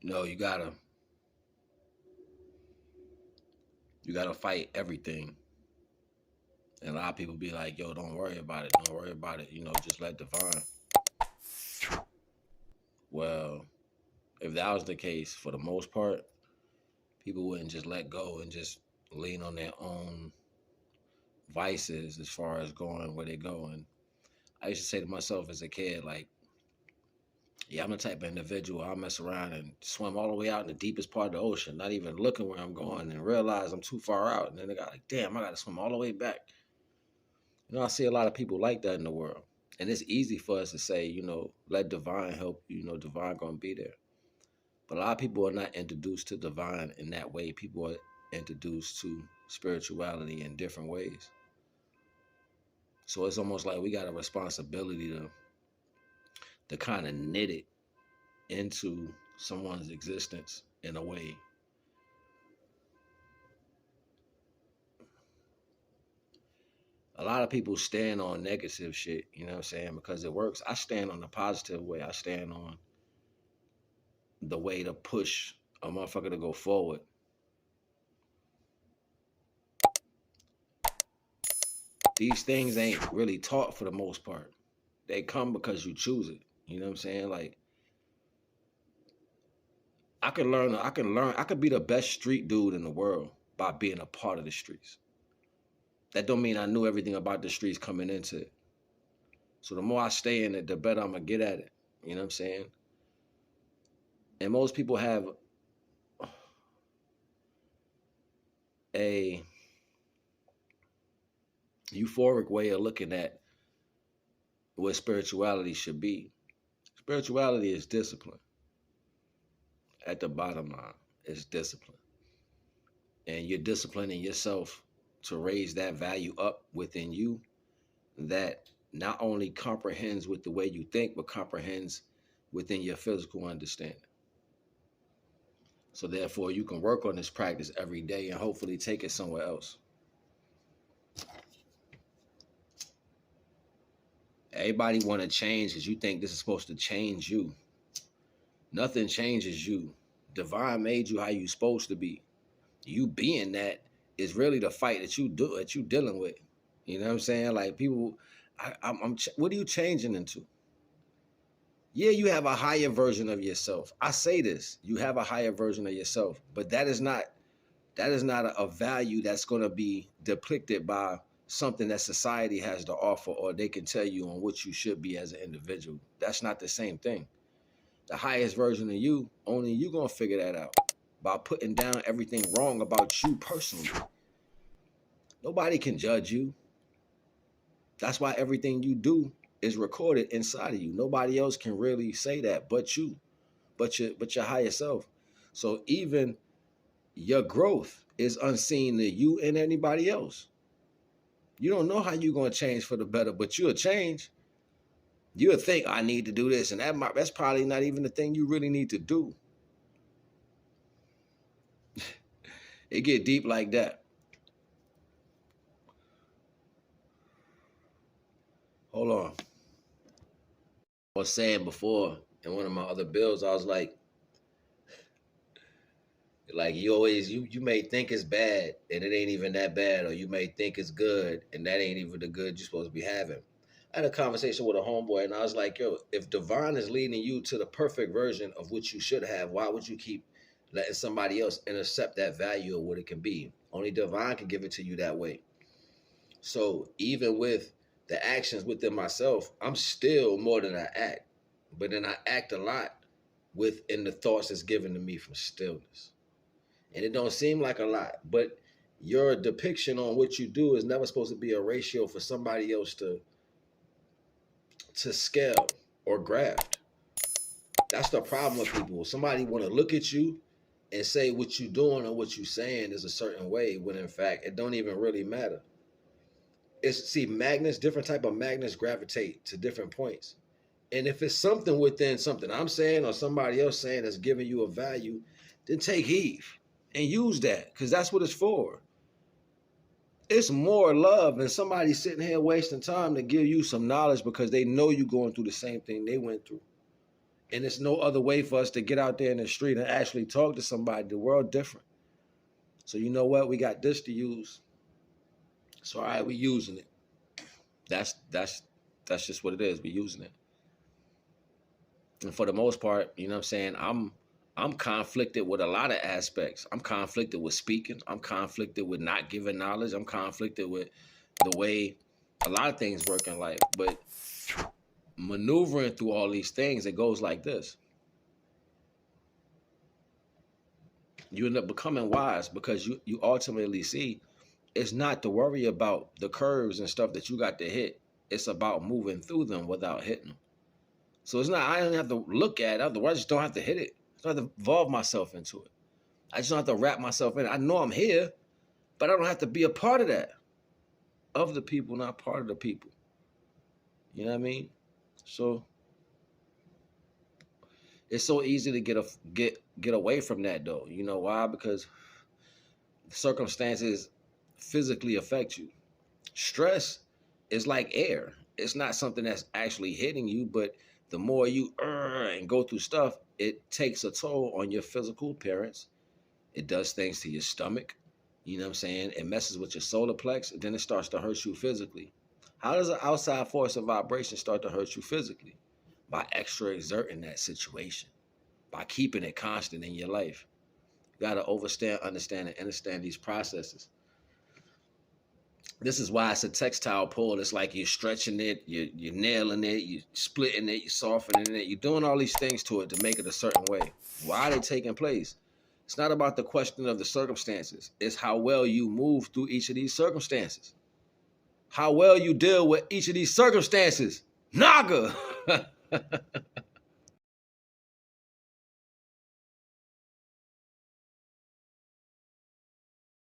you gotta fight everything. And a lot of people be like, yo, don't worry about it. Don't worry about it. Just let divine. Well, if that was the case, for the most part, people wouldn't just let go and just lean on their own vices as far as going where they go. And I used to say to myself as a kid, like, yeah, I'm the type of individual I'll mess around and swim all the way out in the deepest part of the ocean, not even looking where I'm going, and realize I'm too far out. And then I got like, damn, I got to swim all the way back. I see a lot of people like that in the world. And it's easy for us to say, let divine help you, divine gonna be there. But a lot of people are not introduced to divine in that way. People are introduced to spirituality in different ways. So it's almost like we got a responsibility to kind of knit it into someone's existence in a way. A lot of people stand on negative shit, you know what I'm saying, because it works. I stand on the positive way. I stand on the way to push a motherfucker to go forward. These things ain't really taught for the most part. They come because you choose it. You know what I'm saying? Like, I could be the best street dude in the world by being a part of the streets. That don't mean I knew everything about the streets coming into it. So the more I stay in it, the better I'm gonna get at it. You know what I'm saying? And most people have a euphoric way of looking at what spirituality should be. Spirituality is discipline. At the bottom line, it's discipline. And you're disciplining yourself to raise that value up within you that not only comprehends with the way you think, but comprehends within your physical understanding. So therefore, you can work on this practice every day and hopefully take it somewhere else. Everybody want to change because you think this is supposed to change you. Nothing changes you. Divine made you how you supposed to be. You being that is really the fight that you dealing with. You know what I'm saying? Like people, what are you changing into? Yeah, you have a higher version of yourself. I say this, you have a higher version of yourself, but that is not a value that's going to be depicted by something that society has to offer, or they can tell you on what you should be as an individual. That's not the same thing. The highest version of you, only you gonna figure that out by putting down everything wrong about you personally. Nobody can judge you. That's why everything you do is recorded inside of you. Nobody else can really say that but you, but your higher self. So even your growth is unseen to you and anybody else. You don't know how you're gonna change for the better, but you'll change. You'll think, I need to do this, and that's probably not even the thing you really need to do. It get deep like that. Hold on. I was saying before in one of my other bills, I was like you may think it's bad and it ain't even that bad, or you may think it's good and that ain't even the good you're supposed to be having. I had a conversation with a homeboy and I was like, yo, if divine is leading you to the perfect version of what you should have, why would you keep letting somebody else intercept that value of what it can be? Only divine can give it to you that way. So even with the actions within myself, I'm still more than I act. But then I act a lot within the thoughts that's given to me from stillness. And it don't seem like a lot, but your depiction on what you do is never supposed to be a ratio for somebody else to scale or graft. That's the problem with people. Somebody want to look at you and say what you doing or what you saying is a certain way, when in fact it don't even really matter. Magnets, different type of magnets gravitate to different points. And if it's something within something I'm saying or somebody else saying that's giving you a value, then take heed and use that, because that's what it's for. It's more love than somebody sitting here wasting time to give you some knowledge because they know you going through the same thing they went through. And there's no other way for us to get out there in the street and actually talk to somebody. The world different. So you know what? We got this to use. So all right, we using it. That's just what it is. We using it. And for the most part, you know what I'm saying? I'm conflicted with a lot of aspects. I'm conflicted with speaking. I'm conflicted with not giving knowledge. I'm conflicted with the way a lot of things work in life. But maneuvering through all these things, it goes like this. You end up becoming wise because you ultimately see it's not to worry about the curves and stuff that you got to hit. It's about moving through them without hitting them. So it's not, I don't have to look at it. Otherwise, I just don't have to hit it. I don't have to involve myself into it. I just don't have to wrap myself in it. I know I'm here, but I don't have to be a part of that. Of the people, not part of the people. You know what I mean? So it's so easy to get away from that though. You know why? Because circumstances physically affect you. Stress is like air. It's not something that's actually hitting you, but the more you and go through stuff, it takes a toll on your physical appearance. It does things to your stomach. You know what I'm saying? It messes with your solar plex, and then it starts to hurt you physically. How does an outside force of vibration start to hurt you physically? By extra exerting that situation, by keeping it constant in your life. You got to understand these processes. This is why it's a textile pull. It's like you're stretching it, you're nailing it, you're splitting it, you're softening it. You're doing all these things to it to make it a certain way. Why are they taking place? It's not about the question of the circumstances. It's how well you move through each of these circumstances. How well you deal with each of these circumstances. NAGA!